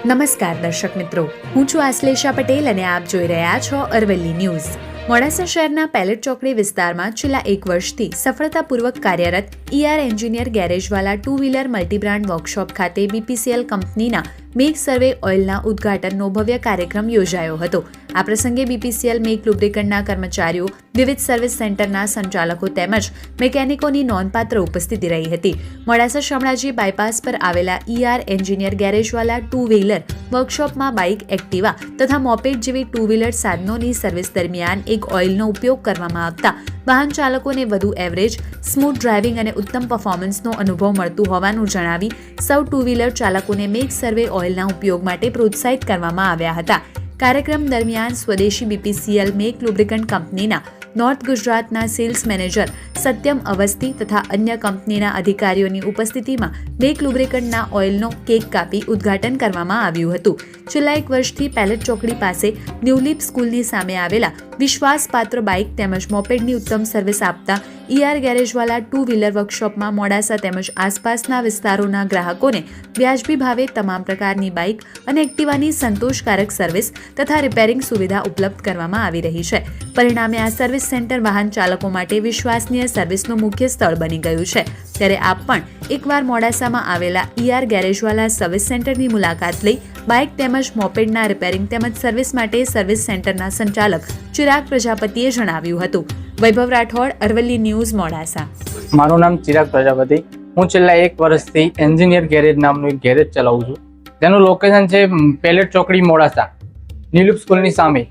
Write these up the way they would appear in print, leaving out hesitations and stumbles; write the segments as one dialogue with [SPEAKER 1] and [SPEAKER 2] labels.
[SPEAKER 1] નમસ્કાર દર્શક મિત્રો, હું છું આશ્લેષા પટેલ અને આપ જોઈ રહ્યા છો અરવલ્લી ન્યૂઝ। મોડાસા શહેરના પેલેટ ચોકડી વિસ્તારમાં છેલ્લા 1 વર્ષથી સફળતાપૂર્વક કાર્યરત engineer ગેરેજવાલા two wheeler multi brand workshop ખાતે બીપીસીએલ કંપનીના મેક સર્વે ઓઇલના ઉદ્ઘાટનનો ભવ્ય કાર્યક્રમ યોજાયો હતો। આ પ્રસંગે બીપીસીએલ મેક લુબ્રિકન્ટના કર્મચારીઓ, વિવિધ સર્વિસ સેન્ટરના સંચાલકો તેમજ મેકેનિકોની નોંધપાત્ર ઉપસ્થિતિ રહી હતી। મોડાસા શામળાજી બાયપાસ પર આવેલા એન્જિનિયર ગેરેજવાલા ટુ વ્હીલર વર્કશોપમાં બાઇક, એક્ટિવા તથા મોપેડ જેવી ટુ વ્હીલર સાધનોની સર્વિસ દરમિયાન એક ઓઇલનો ઉપયોગ કરવામાં આવતા વાહન ચાલકોને વધુ એવરેજ, સ્મૂથ ડ્રાઇવિંગ અને ઉત્તમ પરફોર્મન્સનો અનુભવ મળતું હોવાનું જણાવી સૌ ટુ વ્હીલર ચાલકોને મેક સર્વે ઓઇલના ઉપયોગ માટે પ્રોત્સાહિત કરવામાં આવ્યા હતા। કાર્યક્રમ દરમિયાન સ્વદેશી બીપીસીએલ મેક લુબ્રિકન્ટ કંપનીના નોર્થ ગુજરાતના સેલ્સ મેનેજર સત્યમ અવસ્થી તથા અન્ય કંપનીના અધિકારીઓની ઉપસ્થિતિમાં મેક લુબ્રિકન્ટના ઓઇલનો કેક કાપી ઉદ્ઘાટન કરવામાં આવ્યું હતું। છેલ્લા 1 વર્ષથી પેલેટ ચોકડી પાસે ન્યુલીપ સ્કૂલની સામે આવેલા વિશ્વાસપાત્ર બાઇક તેમજ મોપેડની ઉત્તમ સર્વિસ આપતા ગેરેજવાલા ટુ વ્હીલર વર્કશોપમાં મોડાસા તેમજ આસપાસના વિસ્તારોના ગ્રાહકોને વ્યાજબી ભાવે તમામ પ્રકારની બાઇક અને એક્ટિવાની સંતોષકારક સર્વિસ તથા રિપેરિંગ સુવિધા ઉપલબ્ધ કરવામાં આવી રહી છે। પરિણામે આ સર્વિસ સેન્ટર વાહન ચાલકો માટે વિશ્વસનીય સર્વિસનું મુખ્ય સ્થળ બની ગયું છે। ત્યારે આપ પણ એકવાર મોડાસામાં આવેલા ગેરેજવાલા સર્વિસ સેન્ટરની મુલાકાત લઈ બાઇક તેમજ મોપેડના રિપેરિંગ તેમજ સર્વિસ માટે સર્વિસ સેન્ટરના સંચાલક ચિરાગ પ્રજાપતિએ જણાવ્યું હતું। વૈભવ રાઠોડ, અરવલ્લી ન્યૂઝ, મોડાસા।
[SPEAKER 2] મારું નામ ચિરાગ પ્રજાપતિ। હું છેલ્લા 1 વર્ષથી એન્જિનિયર ગેરેજ નામનું એક ગેરેજ ચલાવું છું, જેનું લોકેશન છે પેલેટ ચોકડી, મોડાસા, નીલુપ સ્કૂલની સામે।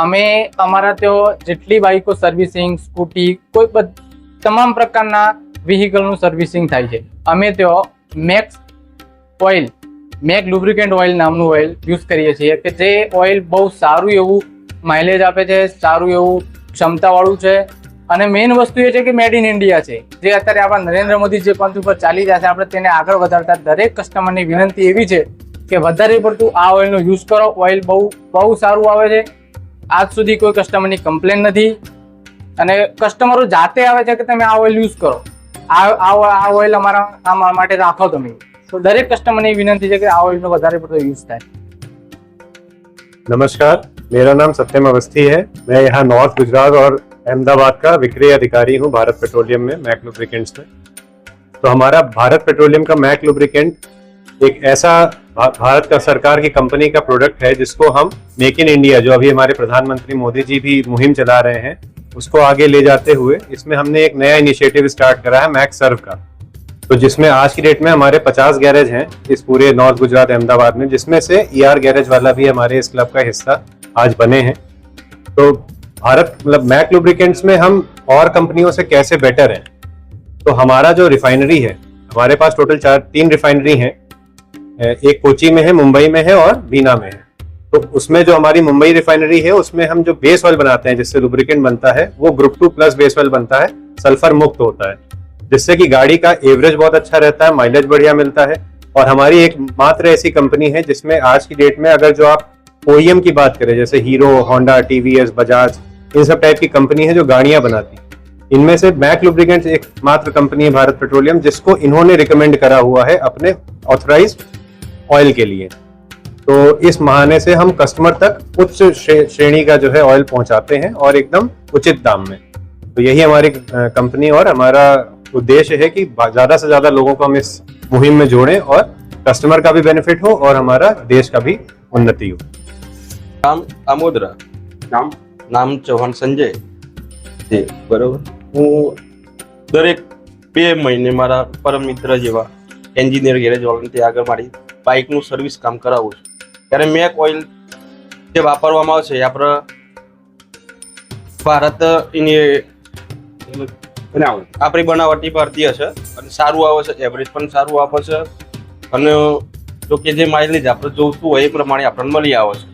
[SPEAKER 2] અમે અમારા ત્યાં જેટલી બાઇકો સર્વિસિંગ, સ્કૂટી, કોઈ તમામ પ્રકારના વ્હીકલનું સર્વિસિંગ થાય છે। અમે ત્યાં max oil, MAK lubricant oil નામનું ઓઇલ યુઝ કરીએ છીએ કે જે ઓઇલ બહુ સારું એવું માઇલેજ આપે છે, સારું એવું ક્ષમતાવાળું છે અને મેઇન વસ્તુ એ છે કે મેડ ઇન ઇન્ડિયા છે। જે અત્યારે આપણા નરેન્દ્ર મોદી જે પંથ ઉપર ચાલી રહ્યા છે, આપણે તેને આગળ વધારતા દરેક કસ્ટમરની વિનંતી એવી છે કે વધારે પડતું આ ઓઇલનો યુઝ કરો। ઓઇલ બહુ સારું આવે છે। આજ સુધી કોઈ કસ્ટમરની કમ્પ્લેન નથી અને કસ્ટમરો જાતે આવે છે કે તમે આ ઓઇલ યુઝ કરો, આ ઓઇલ અમારા માટે રાખો તમે। તો દરેક કસ્ટમરની વિનંતી છે કે આ ઓઇલનો વધારે પડતો યુઝ થાય।
[SPEAKER 3] नमस्कार, मेरा नाम सत्यम अवस्थी है। मैं यहाँ नॉर्थ गुजरात और अहमदाबाद का विक्रय अधिकारी हूँ भारत पेट्रोलियम में, मैक लुब्रिकेंट्स में। तो हमारा भारत पेट्रोलियम का मैक लुब्रिकेंट एक ऐसा भारत का सरकार की कंपनी का प्रोडक्ट है जिसको हम मेक इन इंडिया, जो अभी हमारे प्रधानमंत्री मोदी जी भी मुहिम चला रहे हैं, उसको आगे ले जाते हुए इसमें हमने एक नया इनिशिएटिव स्टार्ट करा है मैक सर्व का। तो जिसमें आज की डेट में हमारे 50 गैरेज हैं इस पूरे नॉर्थ गुजरात अहमदाबाद में, जिसमें से गैरेज वाला भी हमारे इस क्लब का हिस्सा आज बने हैं। तो भारत मैक लुब्रिकेंट्स में हम और कंपनियों से कैसे बेटर हैं, तो हमारा जो रिफाइनरी है, हमारे पास टोटल 3 रिफाइनरी हैं। एक कोची में है, मुंबई में है और बीना में है। तो उसमें जो हमारी मुंबई रिफाइनरी है उसमें हम जो बेस ऑयल बनाते हैं जिससे लुब्रिकेंट बनता है वो ग्रुप 2+ बेस ऑयल बनता है, सल्फर मुक्त होता है, जिससे कि गाड़ी का एवरेज बहुत अच्छा रहता है, माइलेज बढ़िया मिलता है। और हमारी एक मात्र ऐसी कंपनी है जिसमें आज की डेट में अगर जो आप ओईएम की बात करें, जैसे हीरो, होंडा, टीवीएस, बजाज, इन सब टाइप की कंपनी है जो गाड़ियां बनाती, इनमें से मैक लुब्रिकेंट्स एक मात्र कंपनी है भारत पेट्रोलियम जिसको इन्होंने रिकमेंड करा हुआ है अपने ऑथराइज्ड ऑयल के लिए। तो इस बहाने से हम कस्टमर तक उच्च श्रेणी का जो है ऑयल पहुंचाते हैं और एकदम उचित दाम में। तो यही हमारी कंपनी और हमारा उद्देश्य है कि ज्यादा से ज्यादा लोगों को हम इस मुहिम में जोड़ें और कस्टमर का भी बेनिफिट हो और हमारा देश का भी उन्नति हो।
[SPEAKER 4] नाम आमोदरा, नाम चौहान संजय जी। बराबर, હું દરેક 2 મહિને મારા પરમ મિત્ર જેવા એન્જિનિયર ગેરેજ વાળાને ત્યાં આગળ મારી બાઇકનું સર્વિસ કામ કરાવું છું। ત્યારે મેક ઓઇલ જે વાપરવામાં આવે છે એ આપણા ભારત આપણી બનાવટી ભારતીય છે અને સારું આવે છે, એવરેજ પણ સારું આપે છે અને જો કે જે માઇલેજ આપણે જોઈતું હોય એ પ્રમાણે આપણને મળી આવે છે।